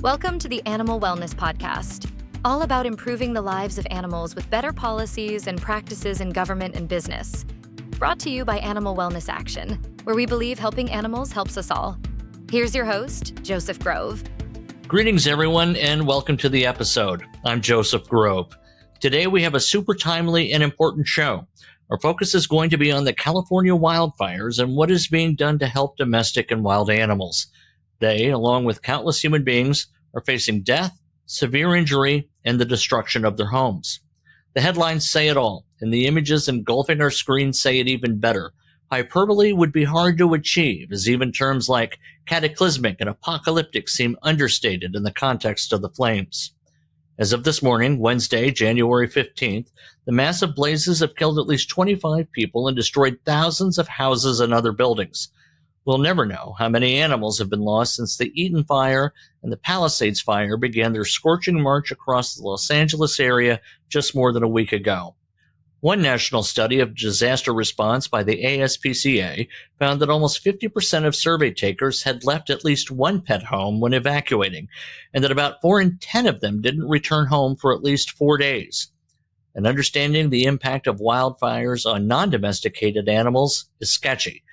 Welcome to the Animal Wellness Podcast, all about improving the lives of animals with better policies and practices in government and business. Brought to you by Animal Wellness Action, where we believe helping animals helps us all. Here's your host, Joseph Grove. Greetings, everyone, and welcome to the episode. I'm Joseph Grove. Today, we have a super timely and important show. Our focus is going to be on the California wildfires and what is being done to help domestic and wild animals. They, along with countless human beings, are facing death, severe injury, and the destruction of their homes. The headlines say it all, and the images engulfing our screens say it even better. Hyperbole would be hard to achieve, as even terms like cataclysmic and apocalyptic seem understated in the context of the flames. As of this morning, Wednesday, January 15th, the massive blazes have killed at least 25 people and destroyed thousands of houses and other buildings. We'll never know how many animals have been lost since the Eaton Fire and the Palisades Fire began their scorching march across the Los Angeles area just more than a week ago. One national study of disaster response by the ASPCA found that almost 50% of survey takers had left at least one pet home when evacuating, and that about 4 in 10 of them didn't return home for at least 4 days. And understanding the impact of wildfires on non-domesticated animals is sketchy.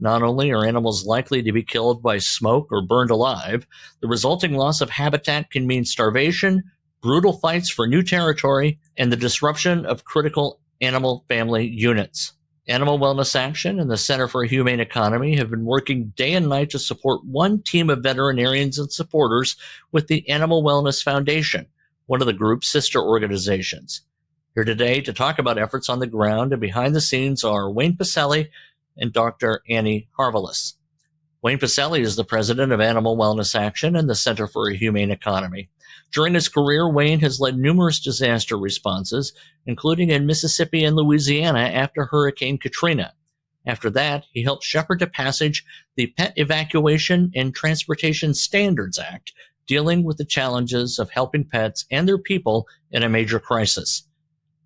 Not only are animals likely to be killed by smoke or burned alive, the resulting loss of habitat can mean starvation, brutal fights for new territory, and the disruption of critical animal family units. Animal Wellness Action and the Center for a Humane Economy have been working day and night to support one team of veterinarians and supporters with the Animal Wellness Foundation, one of the group's sister organizations. Here today to talk about efforts on the ground and behind the scenes are Wayne Pacelli and Dr. Annie Harvalis. Wayne Pacelli is the president of Animal Wellness Action and the Center for a Humane Economy. During his career, Wayne has led numerous disaster responses, including in Mississippi and Louisiana after Hurricane Katrina. After that, he helped shepherd to passage the Pet Evacuation and Transportation Standards Act, dealing with the challenges of helping pets and their people in a major crisis.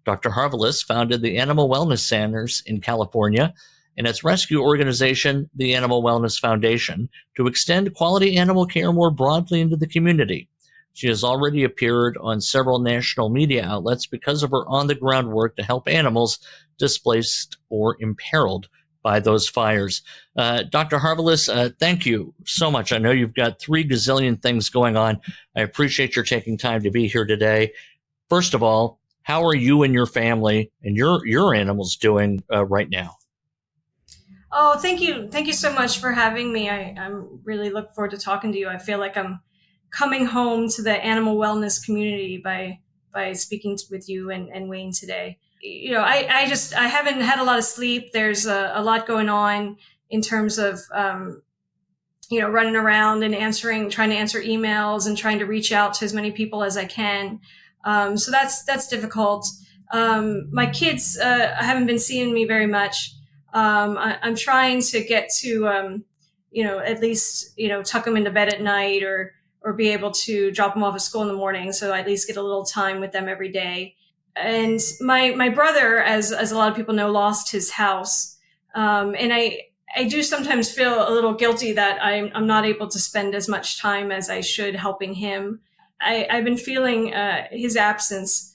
Dr. Harvalis founded the Animal Wellness Centers in California and its rescue organization, the Animal Wellness Foundation, to extend quality animal care more broadly into the community. She has already appeared on several national media outlets because of her on-the-ground work to help animals displaced or imperiled by those fires. Dr. Harvalis, thank you so much. I know you've got 3 gazillion things going on. I appreciate your taking time to be here today. First of all, how are you and your family and your animals doing right now? Oh, thank you. Thank you so much for having me. I'm really look forward to talking to you. I feel like I'm coming home to the animal wellness community by speaking with you and Wayne today. You know, I haven't had a lot of sleep. There's a lot going on in terms of, running around and trying to answer emails and trying to reach out to as many people as I can. So that's difficult. My kids haven't been seeing me very much. I'm trying to get to, at least, tuck them into bed at night or be able to drop them off at school in the morning. So I at least get a little time with them every day. And my brother, as a lot of people know, lost his house. And I do sometimes feel a little guilty that I'm not able to spend as much time as I should helping him. I've been feeling, his absence,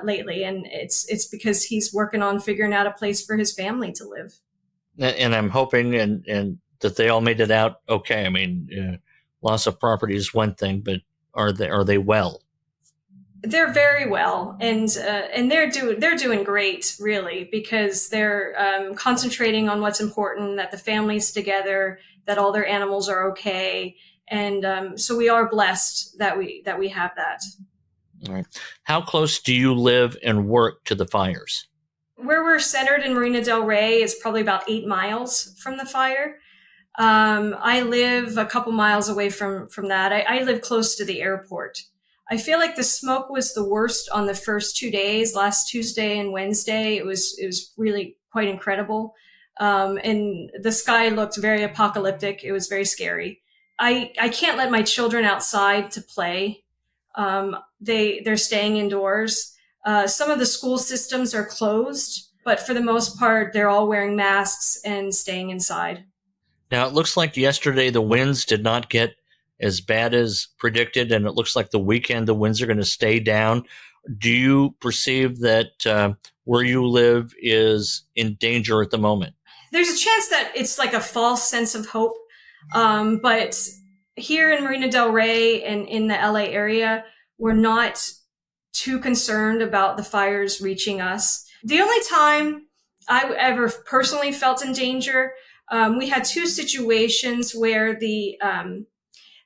lately, and it's because he's working on figuring out a place for his family to live. And I'm hoping and that they all made it out okay. I mean, loss of property is one thing, but are they well? They're very well, and they're doing great, really, because they're concentrating on what's important, that the family's together, that all their animals are okay, and so we are blessed that we have that. All right. How close do you live and work to the fires? Where we're centered in Marina del Rey is probably about 8 miles from the fire. I live a couple miles away from that. I live close to the airport. I feel like the smoke was the worst on the first 2 days, last Tuesday and Wednesday. It was really quite incredible. And the sky looked very apocalyptic. It was very scary. I can't let my children outside to play. They're staying indoors. Some of the school systems are closed, but for the most part, they're all wearing masks and staying inside. Now, it looks like yesterday the winds did not get as bad as predicted, and it looks like the weekend the winds are going to stay down. Do you perceive that where you live is in danger at the moment? There's a chance that it's like a false sense of hope. But here in Marina Del Rey and in the LA area, we're not too concerned about the fires reaching us. The only time I ever personally felt in danger, we had two situations where they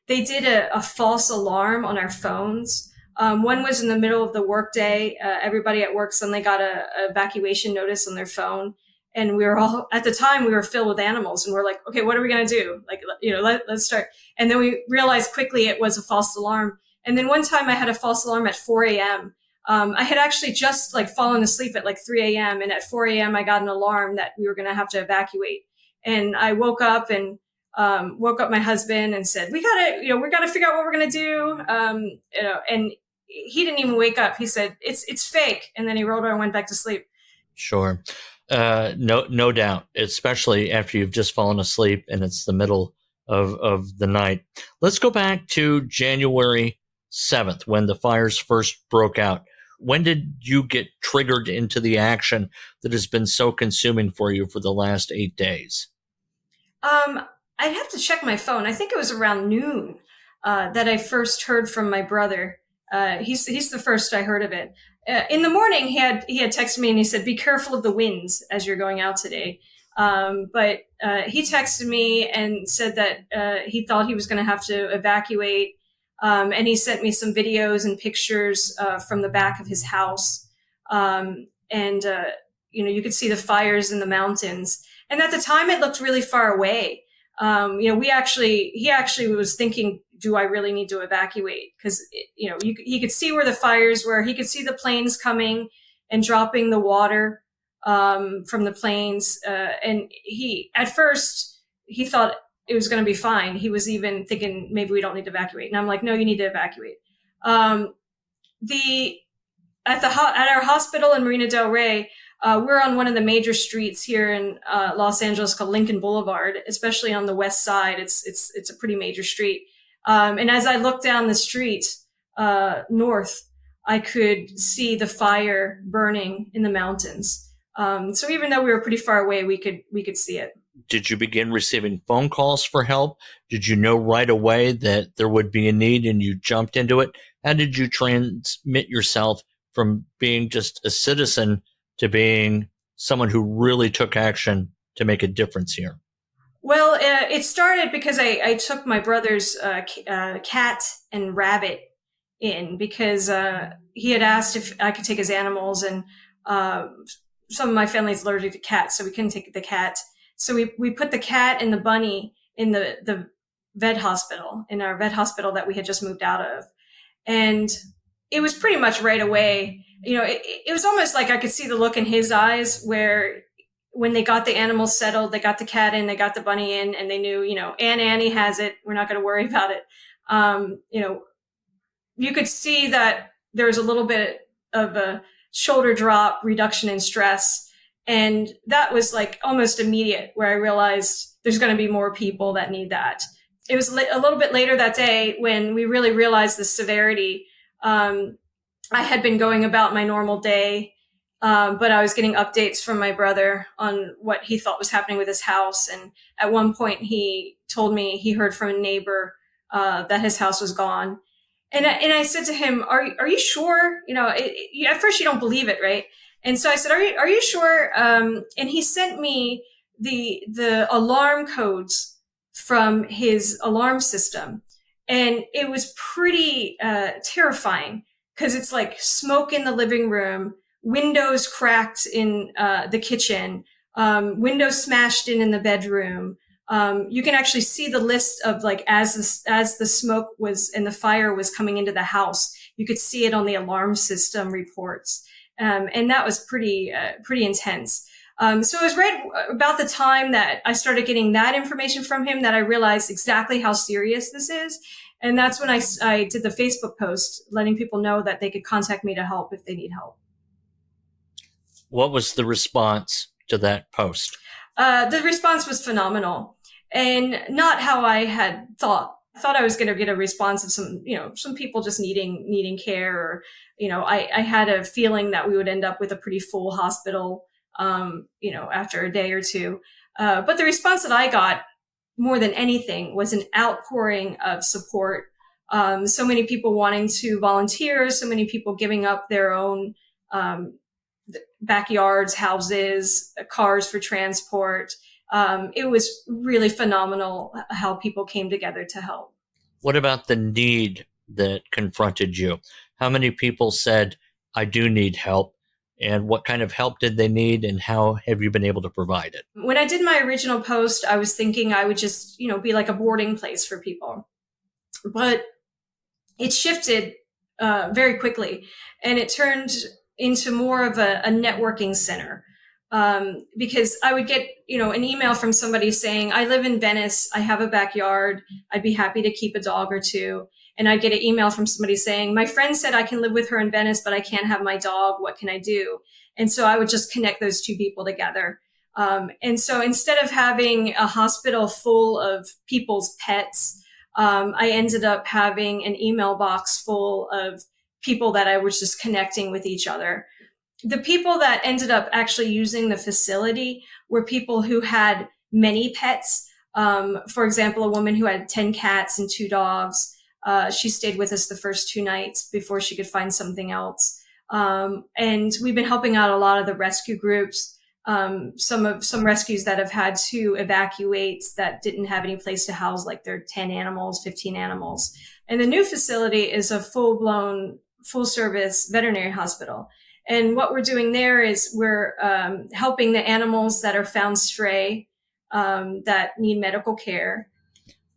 did a false alarm on our phones. One was in the middle of the workday. Everybody at work suddenly got a evacuation notice on their phone. And we were all, at the time, we were filled with animals, and we're like, okay, what are we going to do? Like, let's start. And then we realized quickly it was a false alarm. And then one time I had a false alarm at 4 a.m. I had actually just fallen asleep at 3 a.m. And at 4 a.m. I got an alarm that we were going to have to evacuate. And I woke up my husband and said, we gotta figure out what we're going to do. And he didn't even wake up. He said, it's fake. And then he rolled over and went back to sleep. Sure. No doubt, especially after you've just fallen asleep and it's the middle of the night. Let's go back to January 7th when the fires first broke out. When did you get triggered into the action that has been so consuming for you for the last 8 days? I'd have to check my phone. I think it was around noon that I first heard from my brother. He's the first I heard of it. In the morning, he had texted me and he said, "Be careful of the winds as you're going out today." But he texted me and said that he thought he was going to have to evacuate. And he sent me some videos and pictures from the back of his house. You could see the fires in the mountains. And at the time, it looked really far away. He actually was thinking, do I really need to evacuate? Because, he could see where the fires were. He could see the planes coming and dropping the water from the planes. And at first, he thought it was going to be fine. He was even thinking maybe we don't need to evacuate. And I'm like, no, you need to evacuate. At our hospital in Marina Del Rey, we're on one of the major streets here in Los Angeles called Lincoln Boulevard, especially on the west side. It's a pretty major street. And as I looked down the street north, I could see the fire burning in the mountains. So even though we were pretty far away, we could see it. Did you begin receiving phone calls for help? Did you know right away that there would be a need and you jumped into it? How did you transmit yourself from being just a citizen to being someone who really took action to make a difference here? Well, it started because I took my brother's cat and rabbit in because he had asked if I could take his animals, and some of my family's allergic to cats, so we couldn't take the cat. So we put the cat and the bunny in the vet hospital, in our vet hospital that we had just moved out of. And it was pretty much right away. It was almost like I could see the look in his eyes where when they got the animals settled, they got the cat in, they got the bunny in, and they knew, Aunt Annie has it. We're not going to worry about it. You could see that there was a little bit of a shoulder drop, reduction in stress. And that was almost immediate, where I realized there's going to be more people that need that. It was a little bit later that day when we really realized the severity. I had been going about my normal day, but I was getting updates from my brother on what he thought was happening with his house. And at one point he told me he heard from a neighbor that his house was gone. And I said to him, are you sure? At first you don't believe it, right? And so I said, are you sure? And he sent me the alarm codes from his alarm system. And it was pretty terrifying because it's like smoke in the living room, windows cracked in the kitchen, windows smashed in the bedroom. You can actually see the list of as the smoke was and the fire was coming into the house, you could see it on the alarm system reports. And that was pretty intense. So it was right about the time that I started getting that information from him that I realized exactly how serious this is. And that's when I did the Facebook post letting people know that they could contact me to help if they need help. What was the response to that post? The response was phenomenal, and not how I had thought I thought I was going to get a response of some people just needing care, or, I had a feeling that we would end up with a pretty full hospital, after a day or two. But the response that I got more than anything was an outpouring of support. So many people wanting to volunteer, so many people giving up their own, backyards, houses, cars for transport. It was really phenomenal how people came together to help. What about the need that confronted you? How many people said, I do need help? And what kind of help did they need, and how have you been able to provide it? When I did my original post, I was thinking I would just, be like a boarding place for people. But it shifted very quickly, and it turned into more of a networking center. Because I would get, an email from somebody saying, I live in Venice, I have a backyard, I'd be happy to keep a dog or two. And I'd get an email from somebody saying, my friend said I can live with her in Venice, but I can't have my dog. What can I do? And so I would just connect those two people together. And so instead of having a hospital full of people's pets, I ended up having an email box full of people that I was just connecting with each other. The people that ended up actually using the facility were people who had many pets. For example, a woman who had 10 cats and 2 dogs. She stayed with us the first 2 nights before she could find something else. And we've been helping out a lot of the rescue groups. Some rescues that have had to evacuate that didn't have any place to house like their 10 animals, 15 animals. And the new facility is a full-blown, full-service veterinary hospital. And what we're doing there is we're helping the animals that are found stray, that need medical care.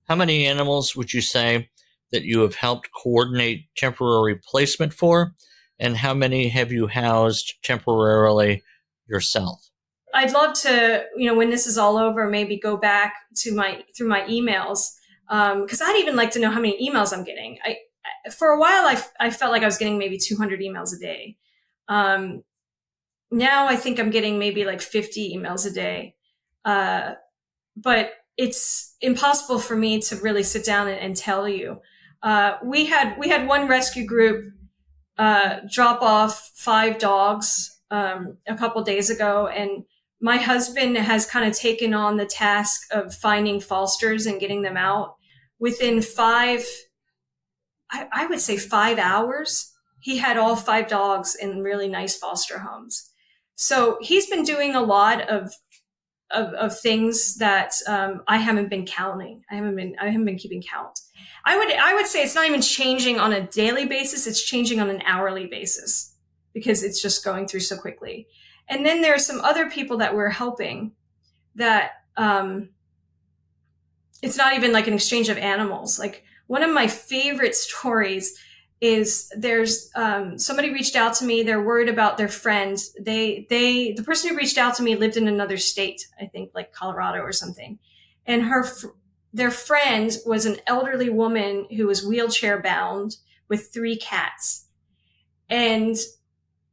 How many animals would you say that you have helped coordinate temporary placement for? And how many have you housed temporarily yourself? I'd love to, when this is all over, maybe go back to through my emails. Cause I'd even like to know how many emails I'm getting. For a while, I felt like I was getting maybe 200 emails a day. Now I think I'm getting maybe like 50 emails a day. But it's impossible for me to really sit down and tell you. We had one rescue group, drop off 5 dogs, a couple days ago. And my husband has kind of taken on the task of finding fosters and getting them out. Within I would say 5 hours, he had all 5 dogs in really nice foster homes. So he's been doing a lot of things that I haven't been counting. I haven't been keeping count. I would say it's not even changing on a daily basis. It's changing on an hourly basis because it's just going through so quickly. And then there are some other people that we're helping that it's not even like an exchange of animals. Like one of my favorite stories is there's somebody reached out to me. They're worried about their friend. The person who reached out to me lived in another state, I think like Colorado or something. And their friend was an elderly woman who was wheelchair bound with 3 cats. And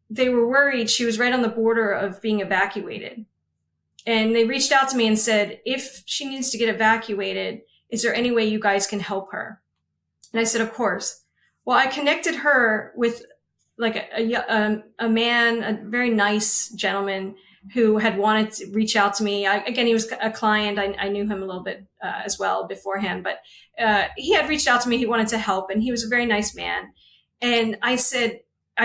they were worried she was right on the border of being evacuated. And they reached out to me and said, if she needs to get evacuated, is there any way you guys can help her? And I said, of course. Well, I connected her with like a man, a very nice gentleman who had wanted to reach out to me. Again, he was a client. I knew him a little bit as well beforehand, but he had reached out to me. He wanted to help, and he was a very nice man. And I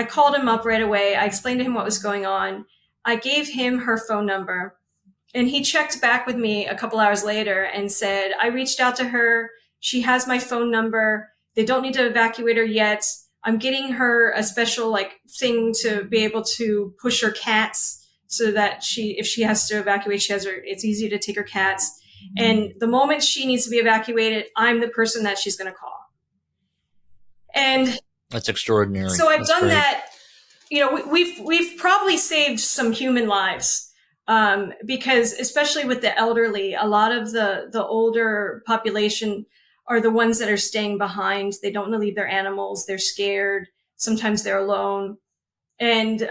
called him up right away. I explained to him what was going on. I gave him her phone number, and he checked back with me a couple hours later and said, I reached out to her. She has my phone number. They don't need to evacuate her yet. I'm getting her a special thing to be able to push her cats so that if she has to evacuate, it's easy to take her cats. And the moment she needs to be evacuated, I'm the person that she's going to call. And that's extraordinary. So I've done that. We've probably saved some human lives. Because especially with the elderly, a lot of the older population are the ones that are staying behind. They don't want to leave their animals. They're scared. Sometimes they're alone. And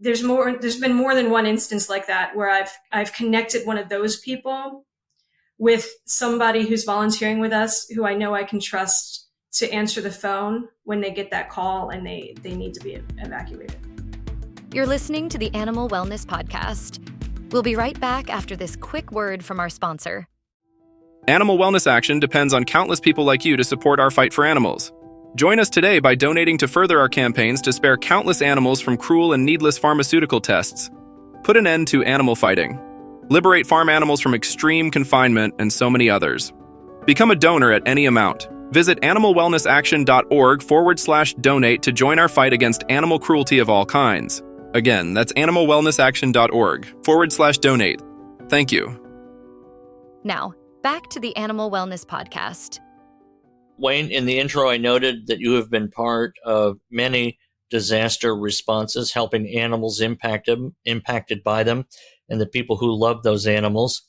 there's been more than one instance like that where I've connected one of those people with somebody who's volunteering with us who I know I can trust to answer the phone when they get that call and they need to be evacuated. You're listening to the Animal Wellness Podcast. We'll be right back after this quick word from our sponsor. Animal Wellness Action depends on countless people like you to support our fight for animals. Join us today by donating to further our campaigns to spare countless animals from cruel and needless pharmaceutical tests. Put an end to animal fighting. Liberate farm animals from extreme confinement and so many others. Become a donor at any amount. Visit animalwellnessaction.org/donate to join our fight against animal cruelty of all kinds. Again, that's animalwellnessaction.org/donate. Thank you. Now, back to the Animal Wellness Podcast. Wayne, in the intro, I noted that you have been part of many disaster responses, helping animals impacted by them, and the people who love those animals.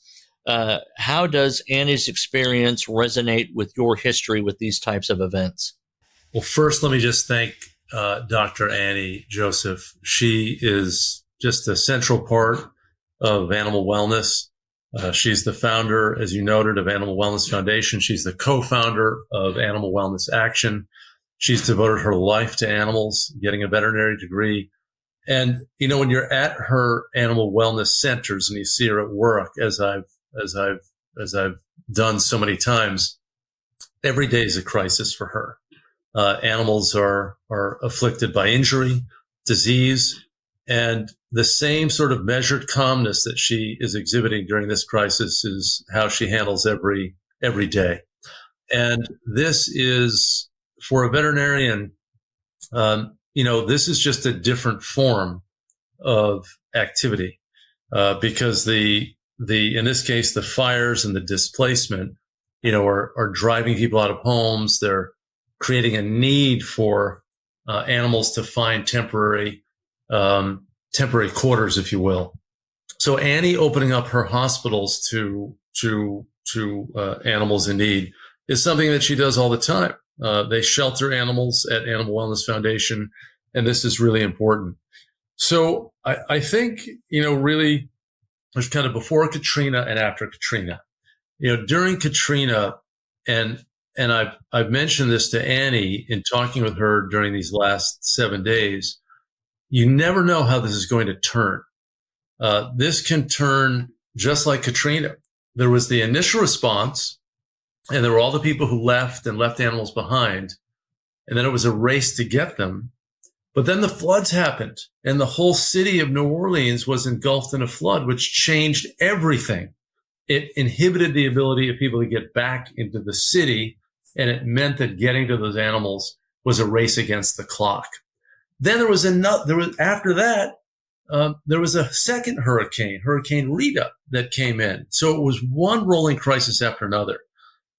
How does Annie's experience resonate with your history with these types of events? Well, first, let me just thank Dr. Annie Joseph. She is just a central part of animal wellness. She's the founder, as you noted, of Animal Wellness Foundation. She's the co-founder of Animal Wellness Action. She's devoted her life to animals, getting a veterinary degree. And, when you're at her animal wellness centers and you see her at work, as I've done so many times, every day is a crisis for her. Animals are afflicted by injury, disease, and the same sort of measured calmness that she is exhibiting during this crisis is how she handles every day. And this is, for a veterinarian, this is just a different form of activity, because in this case, the fires and the displacement, are driving people out of homes. They're creating a need for animals to find temporary quarters, if you will. So Annie opening up her hospitals to animals in need is something that she does all the time. They shelter animals at Animal Wellness Foundation, and this is really important. So I think, really, there's kind of before Katrina and after Katrina. During Katrina, and I've mentioned this to Annie in talking with her during these last 7 days, you never know how this is going to turn. This can turn just like Katrina. There was the initial response, and there were all the people who left animals behind, and then it was a race to get them. But then the floods happened, and the whole city of New Orleans was engulfed in a flood, which changed everything. It inhibited the ability of people to get back into the city, and it meant that getting to those animals was a race against the clock. Then there was after that, there was a second Hurricane Rita, that came in. So it was one rolling crisis after another.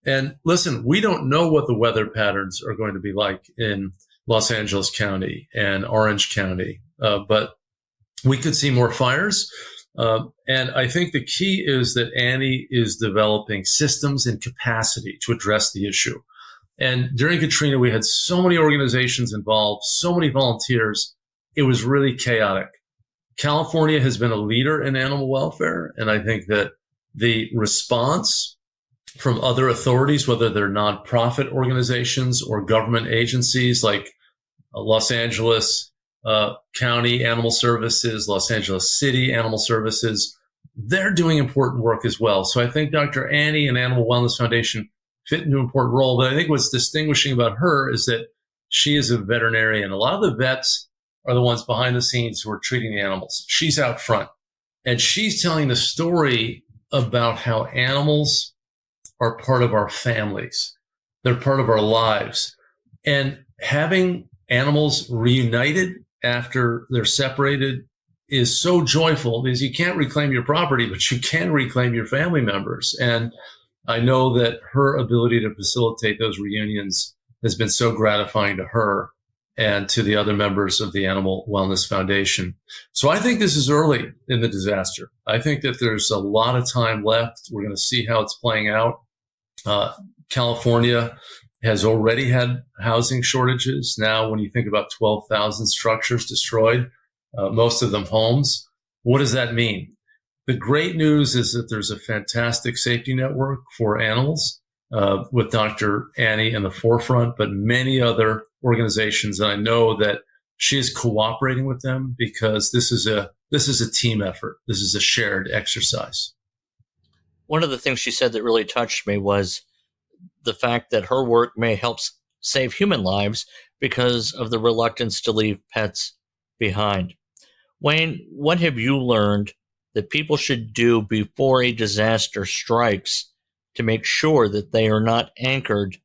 And listen, we don't know what the weather patterns are going to be like in Los Angeles County and Orange County, but we could see more fires. And I think the key is that Annie is developing systems and capacity to address the issue. And during Katrina, we had so many organizations involved, so many volunteers. It was really chaotic. California has been a leader in animal welfare, and I think that the response from other authorities, whether they're nonprofit organizations or government agencies like Los Angeles County Animal Services, Los Angeles City Animal Services, they're doing important work as well. So I think Dr. Annie and Animal Wellness Foundation fit into an important role. But I think what's distinguishing about her is that she is a veterinarian. A lot of the vets are the ones behind the scenes who are treating the animals. She's out front, and she's telling the story about how animals are part of our families. They're part of our lives. And having animals reunited after they're separated is so joyful, because you can't reclaim your property, but you can reclaim your family members. And I know that her ability to facilitate those reunions has been so gratifying to her and to the other members of the Animal Wellness Foundation. So I think this is early in the disaster. I think that there's a lot of time left. We're going to see how it's playing out. California has already had housing shortages. Now, when you think about 12,000 structures destroyed, most of them homes, what does that mean? the great news is that there's a fantastic safety network for animals with Dr. Annie in the forefront, but many other organizations. And I know that she is cooperating with them because this is a team effort. This is a shared exercise. One of the things she said that really touched me was the fact that her work may help save human lives because of the reluctance to leave pets behind. Wayne, what have you learned that people should do before a disaster strikes to make sure that they are not anchored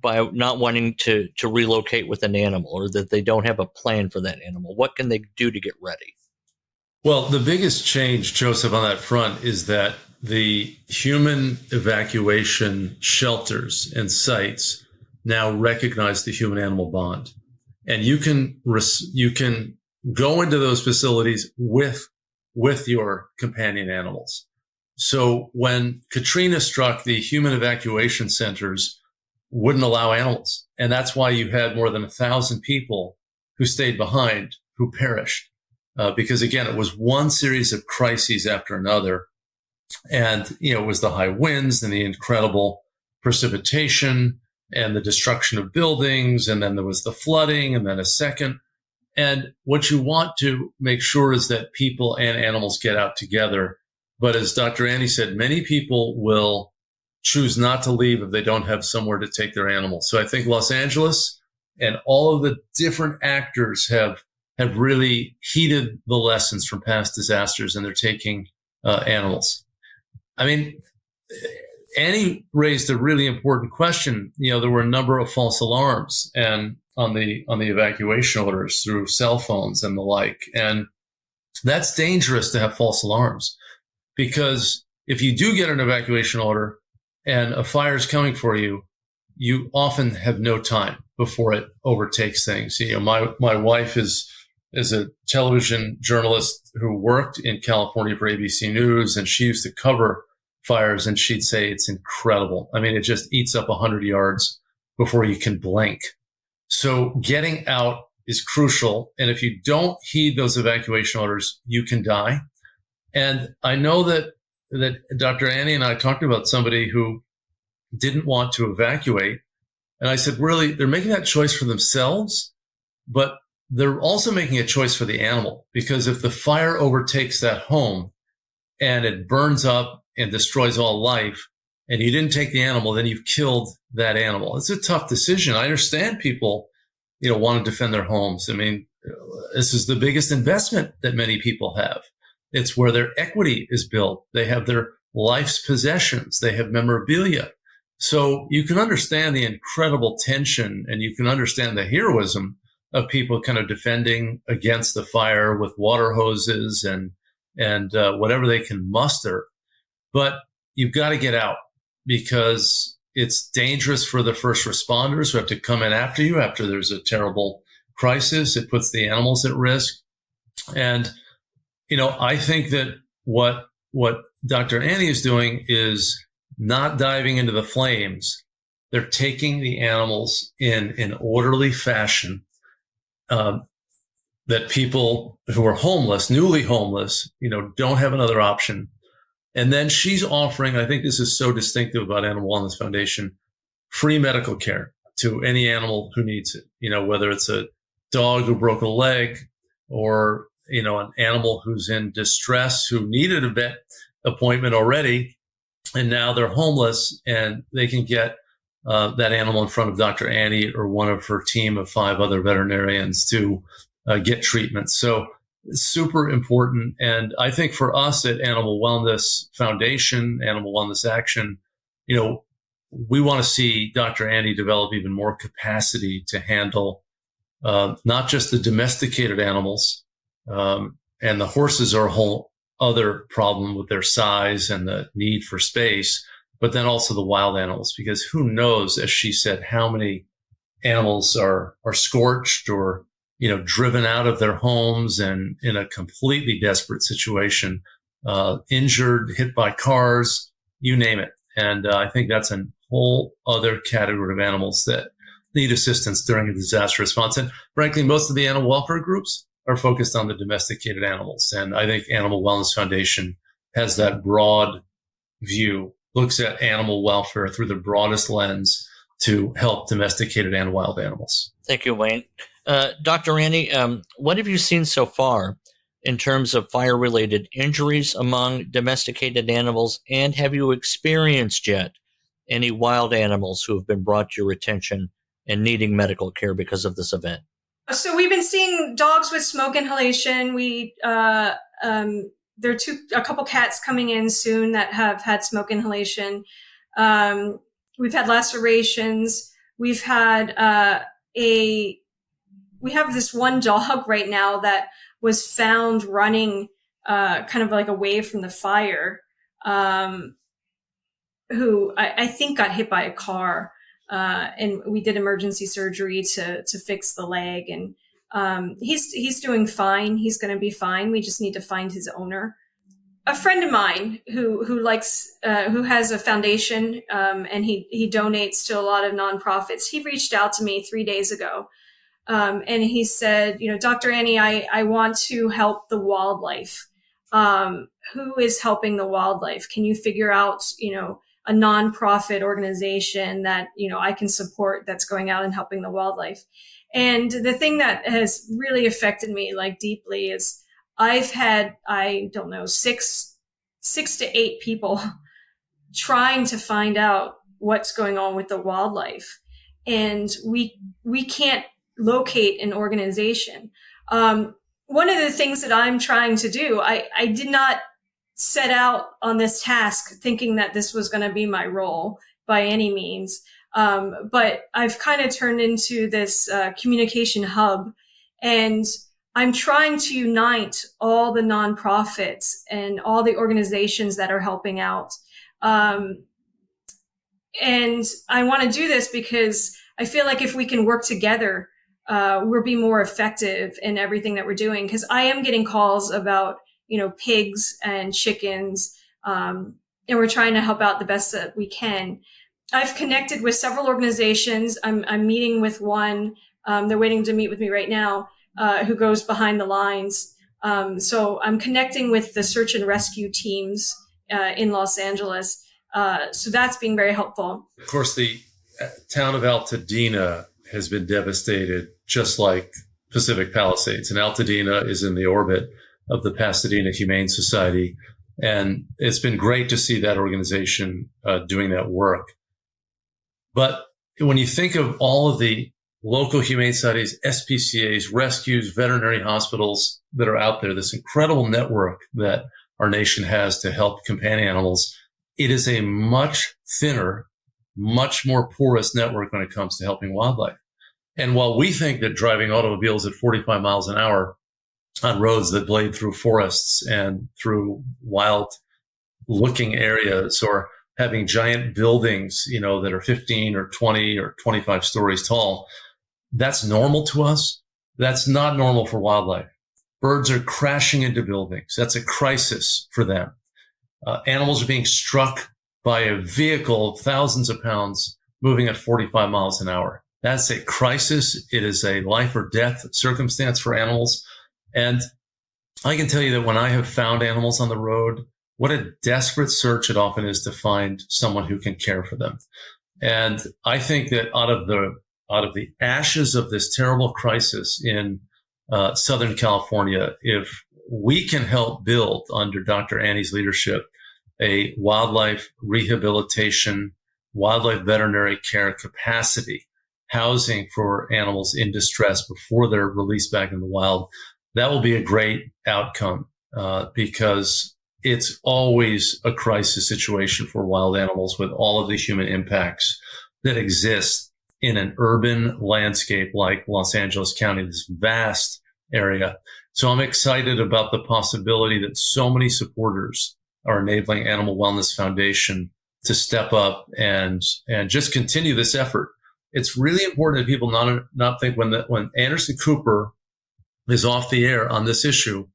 by not wanting to relocate with an animal, or that they don't have a plan for that animal? What can they do to get ready? Well, the biggest change, Joseph, on that front is that the human evacuation shelters and sites now recognize the human-animal bond. And you can go into those facilities with your companion animals. So when Katrina struck, the human evacuation centers wouldn't allow animals. And that's why you had more than 1,000 people who stayed behind, who perished. Because again, it was one series of crises after another. And, it was the high winds and the incredible precipitation and the destruction of buildings. And then there was the flooding and then a second. And what you want to make sure is that people and animals get out together. But as Dr. Annie said, many people will choose not to leave if they don't have somewhere to take their animals. So I think Los Angeles and all of the different actors have really heeded the lessons from past disasters, and they're taking animals. I mean, Annie raised a really important question. There were a number of false alarms and on the evacuation orders through cell phones and the like. And that's dangerous to have false alarms, because if you do get an evacuation order and a fire is coming for you, you often have no time before it overtakes things. My wife is a television journalist who worked in California for ABC News, and she used to cover fires, and she'd say it's incredible. I mean, it just eats up 100 yards before you can blink. So getting out is crucial. And if you don't heed those evacuation orders, you can die. And I know that Dr. Annie and I talked about somebody who didn't want to evacuate. And I said, really, they're making that choice for themselves, but they're also making a choice for the animal, because if the fire overtakes that home and it burns up and destroys all life, and you didn't take the animal, then you've killed that animal. It's a tough decision. I understand people, want to defend their homes. I mean, this is the biggest investment that many people have. It's where their equity is built. They have their life's possessions. They have memorabilia. So you can understand the incredible tension, and you can understand the heroism of people kind of defending against the fire with water hoses and whatever they can muster. But you've got to get out, because it's dangerous for the first responders who have to come in after you after there's a terrible crisis. It puts the animals at risk. And, I think that what Dr. Annie is doing is not diving into the flames. They're taking the animals in an orderly fashion, that people who are homeless, newly homeless, don't have another option. And then she's offering, I think this is so distinctive about Animal Wellness Foundation, free medical care to any animal who needs it. Whether it's a dog who broke a leg, or, an animal who's in distress, who needed a vet appointment already, and now they're homeless, and they can get that animal in front of Dr. Annie or one of her team of 5 other veterinarians to get treatment. So it's super important. And I think for us at Animal Wellness Foundation, Animal Wellness Action, we want to see Dr. Annie develop even more capacity to handle not just the domesticated animals, and the horses are a whole other problem with their size and the need for space, but then also the wild animals, because who knows, as she said, how many animals are scorched or, driven out of their homes and in a completely desperate situation, injured, hit by cars, you name it. And I think that's a whole other category of animals that need assistance during a disaster response. And frankly, most of the animal welfare groups are focused on the domesticated animals. And I think Animal Wellness Foundation has that broad view, looks at animal welfare through the broadest lens to help domesticated and wild animals. Thank you, Wayne. Dr. Annie, what have you seen so far in terms of fire-related injuries among domesticated animals, and have you experienced yet any wild animals who have been brought to your attention and needing medical care because of this event? So we've been seeing dogs with smoke inhalation. There are a couple cats coming in soon that have had smoke inhalation. We've had lacerations. We've had we have this one dog right now that was found running kind of like away from the fire, who I think got hit by a car. And we did emergency surgery to fix the leg. And he's doing fine. He's going to be fine. We just need to find his owner. A friend of mine who has a foundation, and he donates to a lot of nonprofits. He reached out to me 3 days ago. And he said, Dr. Annie, I want to help the wildlife. Who is helping the wildlife? Can you figure out, a nonprofit organization that, I can support that's going out and helping the wildlife? And the thing that has really affected me deeply is I've had, I don't know, six to eight people trying to find out what's going on with the wildlife. And we can't locate an organization. One of the things that I'm trying to do, I did not set out on this task thinking that this was going to be my role by any means. But I've kind of turned into this communication hub, and I'm trying to unite all the nonprofits and all the organizations that are helping out. And I want to do this because I feel like if we can work together, we'll be more effective in everything that we're doing. Because I am getting calls about, pigs and chickens, and we're trying to help out the best that we can. I've connected with several organizations. I'm meeting with one. They're waiting to meet with me right now, who goes behind the lines. So I'm connecting with the search and rescue teams in Los Angeles. So that's being very helpful. Of course, the town of Altadena has been devastated, just like Pacific Palisades. And Altadena is in the orbit of the Pasadena Humane Society. And it's been great to see that organization doing that work. But when you think of all of the local humane societies, SPCAs, rescues, veterinary hospitals that are out there, this incredible network that our nation has to help companion animals, it is a much thinner, much more porous network when it comes to helping wildlife. And while we think that driving automobiles at 45 miles an hour on roads that blade through forests and through wild looking areas, or having giant buildings, that are 15 or 20 or 25 stories tall, that's normal to us. That's not normal for wildlife. Birds are crashing into buildings. That's a crisis for them. Animals are being struck by a vehicle of thousands of pounds moving at 45 miles an hour. That's a crisis. It is a life or death circumstance for animals. And I can tell you that when I have found animals on the road, what a desperate search it often is to find someone who can care for them. And I think that out of the ashes of this terrible crisis in Southern California, if we can help build under Dr. Annie's leadership a wildlife rehabilitation, wildlife veterinary care capacity, housing for animals in distress before they're released back in the wild, that will be a great outcome, because it's always a crisis situation for wild animals with all of the human impacts that exist in an urban landscape like Los Angeles County, this vast area. So I'm excited about the possibility that so many supporters are enabling Animal Wellness Foundation to step up and just continue this effort. It's really important that people not think when Anderson Cooper is off the air on this issue,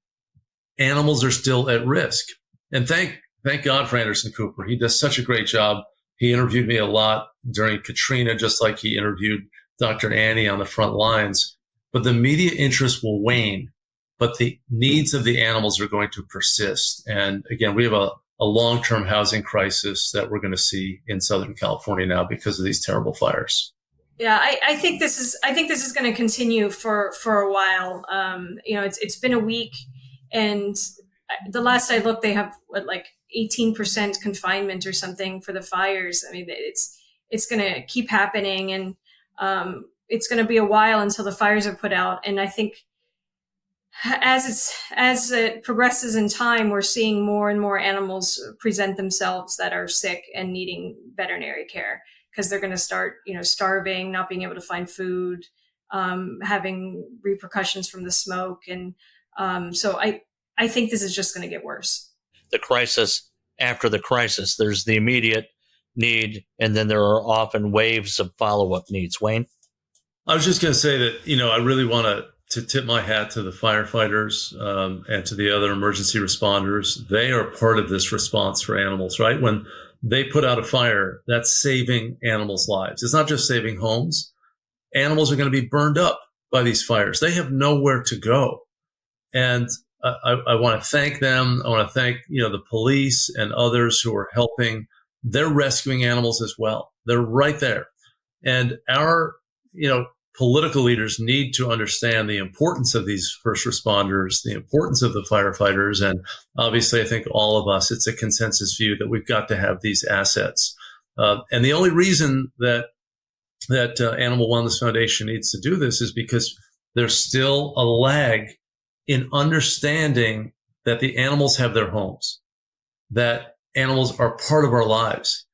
animals are still at risk. And thank God for Anderson Cooper. He does such a great job. He interviewed me a lot during Katrina, just like he interviewed Dr. Annie on the front lines. But the media interest will wane but the needs of the animals are going to persist. And again, we have a long-term housing crisis that we're going to see in Southern California now because of these terrible fires. Yeah, I think this is going to continue for a while. It's been a week, and the last I looked, they have 18% confinement or something for the fires. I mean, it's going to keep happening, and it's going to be a while until the fires are put out. And I think as it progresses in time, we're seeing more and more animals present themselves that are sick and needing veterinary care, because they're going to start, starving, not being able to find food, having repercussions from the smoke. And so I think this is just going to get worse. The crisis after the crisis, there's the immediate need, and then there are often waves of follow-up needs. Wayne? I was just going to say that, I really want to tip my hat to the firefighters and to the other emergency responders. They are part of this response for animals, right? When they put out a fire, that's saving animals' lives. It's not just saving homes. Animals are going to be burned up by these fires. They have nowhere to go. And I want to thank them. I want to thank, the police and others who are helping. They're rescuing animals as well. They're right there. And our, political leaders need to understand the importance of these first responders, the importance of the firefighters. And obviously, I think all of us, it's a consensus view that we've got to have these assets. And the only reason that Animal Wellness Foundation needs to do this is because there's still a lag in understanding that the animals have their homes, that animals are part of our lives.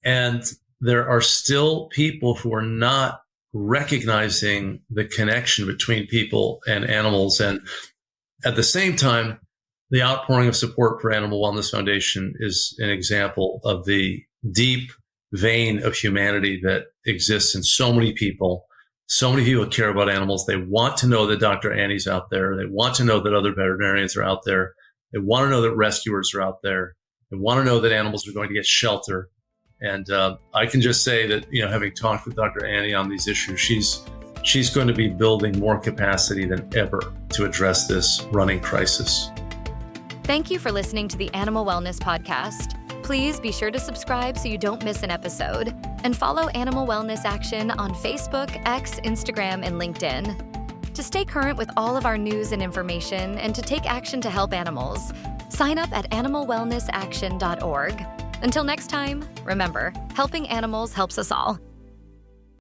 And there are still people who are not recognizing the connection between people and animals. And at the same time, the outpouring of support for Animal Wellness Foundation is an example of the deep vein of humanity that exists in so many people. So many people care about animals. They want to know that Dr. Annie's out there. They want to know that other veterinarians are out there. They want to know that rescuers are out there. They want to know that animals are going to get shelter. And I can just say that, having talked with Dr. Annie on these issues, she's going to be building more capacity than ever to address this running crisis. Thank you for listening to the Animal Wellness Podcast. Please be sure to subscribe so you don't miss an episode, and follow Animal Wellness Action on Facebook, X, Instagram, and LinkedIn. To stay current with all of our news and information and to take action to help animals, sign up at animalwellnessaction.org. Until next time, remember, helping animals helps us all.